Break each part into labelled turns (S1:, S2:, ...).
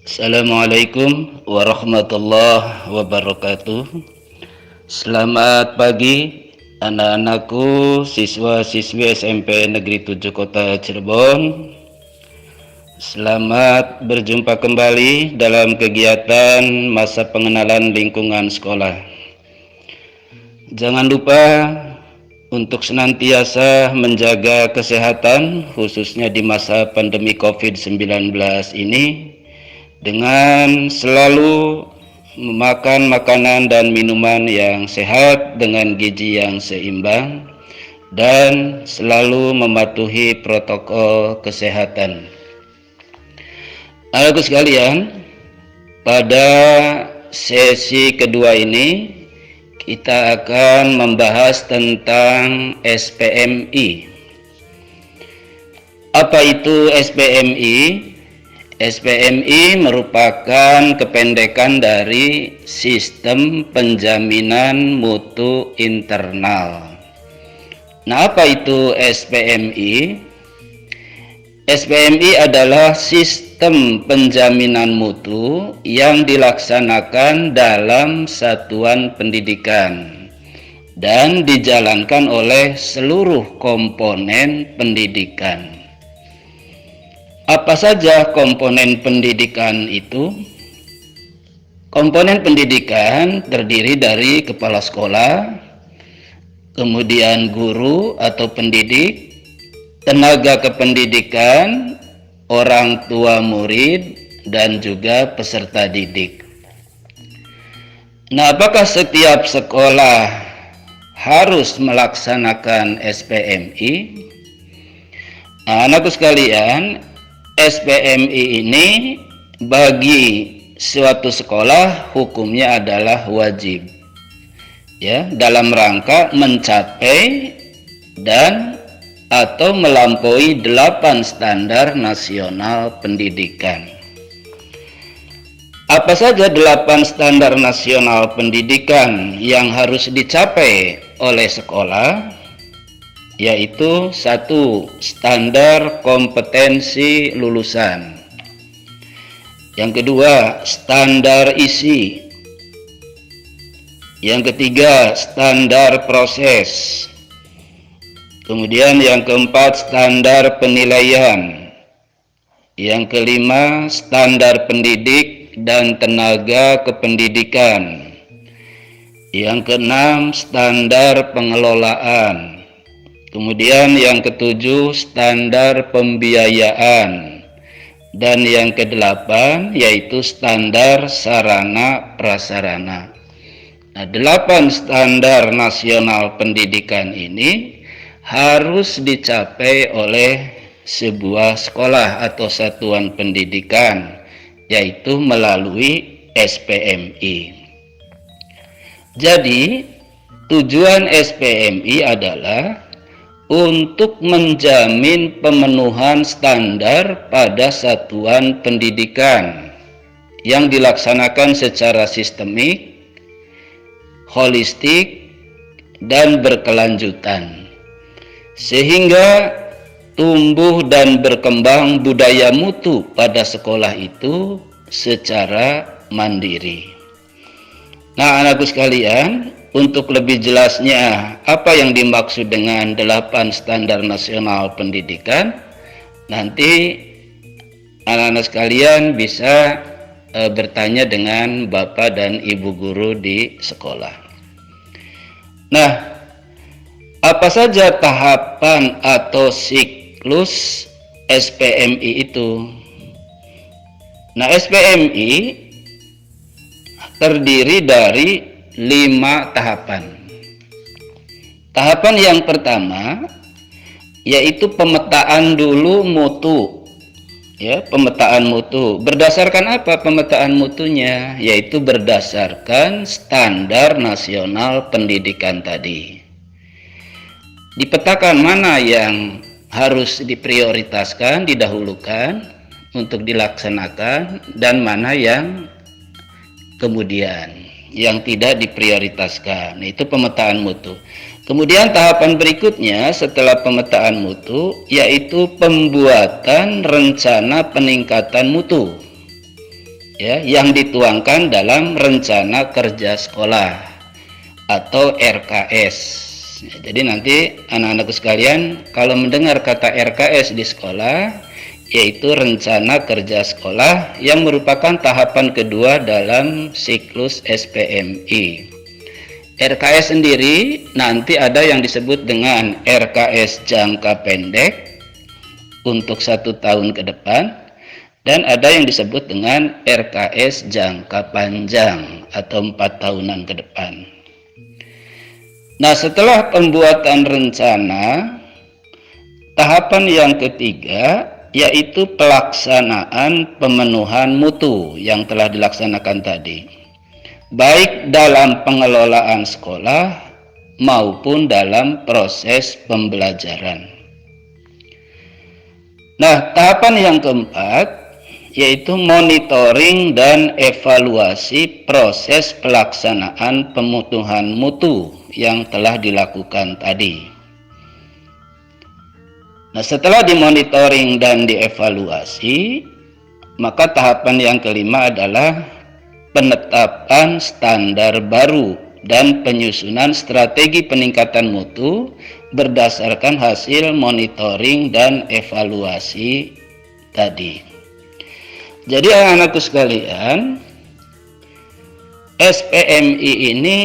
S1: Assalamualaikum warahmatullahi wabarakatuh. Selamat pagi anak-anakku, siswa-siswi SMP Negeri 7 Kota Cirebon. Selamat berjumpa kembali dalam kegiatan masa pengenalan lingkungan sekolah. Jangan lupa untuk senantiasa menjaga kesehatan khususnya di masa pandemi COVID-19 ini dengan selalu memakan makanan dan minuman yang sehat dengan gizi yang seimbang dan selalu mematuhi protokol kesehatan. Anak-anakku sekalian, pada sesi kedua ini kita akan membahas tentang SPMI. Apa itu SPMI? SPMI merupakan kependekan dari Sistem Penjaminan Mutu Internal. Nah, apa itu SPMI? SPMI adalah sistem penjaminan mutu yang dilaksanakan dalam satuan pendidikan dan dijalankan oleh seluruh komponen pendidikan. Apa saja komponen pendidikan itu? Komponen pendidikan terdiri dari kepala sekolah, kemudian guru atau pendidik, tenaga kependidikan, orang tua murid, dan juga peserta didik. Nah, apakah setiap sekolah harus melaksanakan SPMI? Nah, anakku sekalian, SPMI ini bagi suatu sekolah hukumnya adalah wajib, ya, dalam rangka mencapai dan atau melampaui 8 standar nasional pendidikan. Apa saja 8 standar nasional pendidikan yang harus dicapai oleh sekolah? Yaitu 1. Standar kompetensi lulusan. Yang kedua, standar isi. Yang ketiga, standar proses. Kemudian yang keempat, standar penilaian. Yang kelima, standar pendidik dan tenaga kependidikan. Yang keenam, standar pengelolaan. Kemudian yang ketujuh, standar pembiayaan. Dan yang kedelapan, yaitu standar sarana prasarana. Nah, 8 standar nasional pendidikan ini harus dicapai oleh sebuah sekolah atau satuan pendidikan, yaitu melalui SPMI. Jadi, tujuan SPMI adalah untuk menjamin pemenuhan standar pada satuan pendidikan yang dilaksanakan secara sistemik, holistik, dan berkelanjutan, sehingga tumbuh dan berkembang budaya mutu pada sekolah itu secara mandiri. Nah, anakku sekalian, untuk lebih jelasnya apa yang dimaksud dengan 8 standar nasional pendidikan, nanti anak-anak sekalian bisa bertanya dengan Bapak dan Ibu guru di sekolah. Nah, apa saja tahapan atau siklus SPMI itu? Nah, SPMI terdiri dari 5 tahapan. Tahapan yang pertama yaitu pemetaan dulu mutu. Ya, pemetaan mutu. Berdasarkan apa pemetaan mutunya? Yaitu berdasarkan standar nasional pendidikan tadi. Dipetakan mana yang harus diprioritaskan, didahulukan untuk dilaksanakan, dan mana yang kemudian yang tidak diprioritaskan. Itu pemetaan mutu. Kemudian tahapan berikutnya setelah pemetaan mutu yaitu pembuatan rencana peningkatan mutu. ya, yang dituangkan dalam rencana kerja sekolah atau RKS. Ya, jadi nanti anak-anakku sekalian kalau mendengar kata RKS di sekolah, yaitu rencana kerja sekolah yang merupakan tahapan kedua dalam siklus SPMI. RKS sendiri nanti ada yang disebut dengan RKS jangka pendek untuk 1 tahun ke depan, dan ada yang disebut dengan RKS jangka panjang atau 4 tahunan ke depan. Nah, setelah pembuatan rencana, tahapan yang ketiga yaitu pelaksanaan pemenuhan mutu yang telah dilaksanakan tadi, baik dalam pengelolaan sekolah maupun dalam proses pembelajaran. Nah, tahapan yang keempat yaitu monitoring dan evaluasi proses pelaksanaan pemenuhan mutu yang telah dilakukan tadi. Nah, setelah dimonitoring dan dievaluasi, maka tahapan yang kelima adalah penetapan standar baru dan penyusunan strategi peningkatan mutu berdasarkan hasil monitoring dan evaluasi tadi. Jadi anak-anakku sekalian, SPMI ini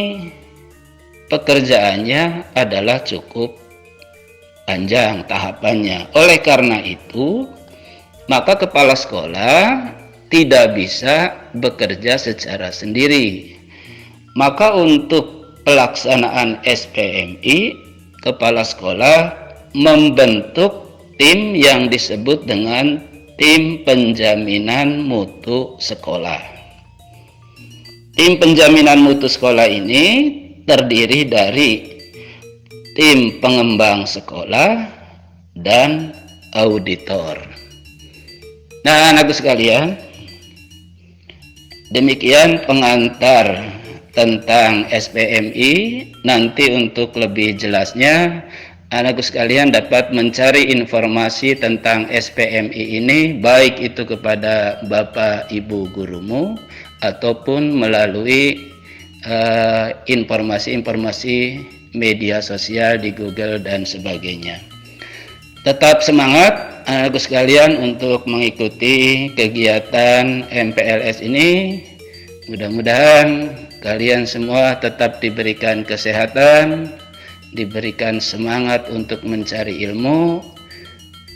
S1: pekerjaannya adalah cukup panjang tahapannya. Oleh karena itu, maka kepala sekolah tidak bisa bekerja secara sendiri. Maka untuk pelaksanaan SPMI, kepala sekolah membentuk tim yang disebut dengan tim penjaminan mutu sekolah. Tim penjaminan mutu sekolah ini terdiri dari tim pengembang sekolah dan auditor. Nah, anakku sekalian, demikian pengantar tentang SPMI. Nanti untuk lebih jelasnya, anakku sekalian dapat mencari informasi tentang SPMI ini baik itu kepada Bapak Ibu gurumu ataupun melalui informasi-informasi media sosial di Google dan sebagainya. Tetap semangat anakku sekalian untuk mengikuti kegiatan MPLS ini. Mudah-mudahan kalian semua tetap diberikan kesehatan, diberikan semangat untuk mencari ilmu,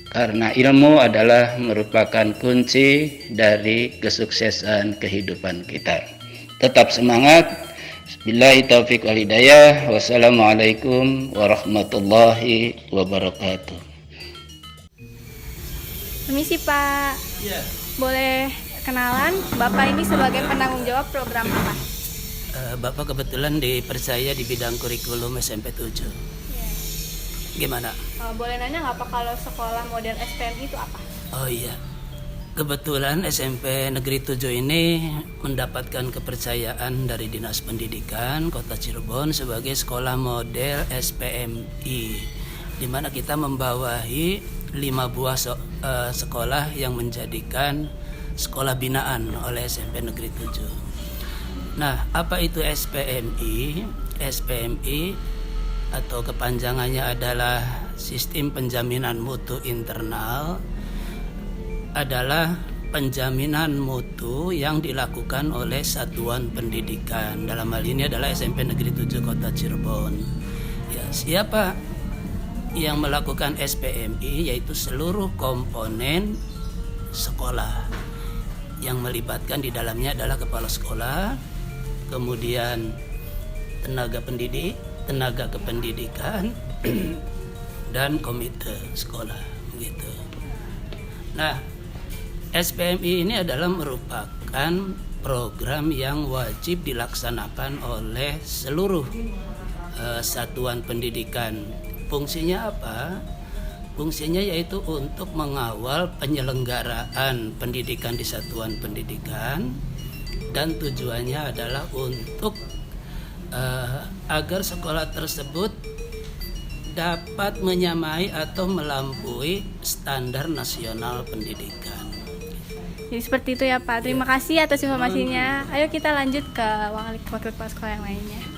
S1: karena ilmu adalah merupakan kunci dari kesuksesan kehidupan kita. Tetap semangat. Billahi taufiq wal hidayah. Wassalamualaikum warahmatullahi wabarakatuh.
S2: Permisi Pak.
S3: Iya.
S2: Boleh kenalan, Bapak ini sebagai penanggung jawab program apa?
S3: Bapak kebetulan dipercaya di bidang kurikulum SMP 7. Gimana?
S2: Boleh nanya nggak Pak, kalau sekolah model SPMI itu apa?
S3: Oh iya, kebetulan SMP Negeri 7 ini mendapatkan kepercayaan dari Dinas Pendidikan Kota Cirebon sebagai sekolah model SPMI, di mana kita membawahi 5 buah sekolah yang menjadikan sekolah binaan oleh SMP Negeri 7. Nah, apa itu SPMI? SPMI atau kepanjangannya adalah Sistem Penjaminan Mutu Internal, adalah penjaminan mutu yang dilakukan oleh satuan pendidikan. Dalam hal ini adalah SMP Negeri 7 Kota Cirebon. Ya, siapa yang melakukan SPMI? Yaitu seluruh komponen sekolah, yang melibatkan di dalamnya adalah kepala sekolah, kemudian tenaga pendidik, tenaga kependidikan, dan komite sekolah, begitu. Nah, SPMI ini adalah merupakan program yang wajib dilaksanakan oleh seluruh satuan pendidikan. Fungsinya apa? Fungsinya yaitu untuk mengawal penyelenggaraan pendidikan di satuan pendidikan, dan tujuannya adalah untuk agar sekolah tersebut dapat menyamai atau melampaui standar nasional pendidikan.
S2: Jadi seperti itu ya Pak. Terima kasih atas informasinya. Ayo kita lanjut ke wakil kepala sekolah yang lainnya.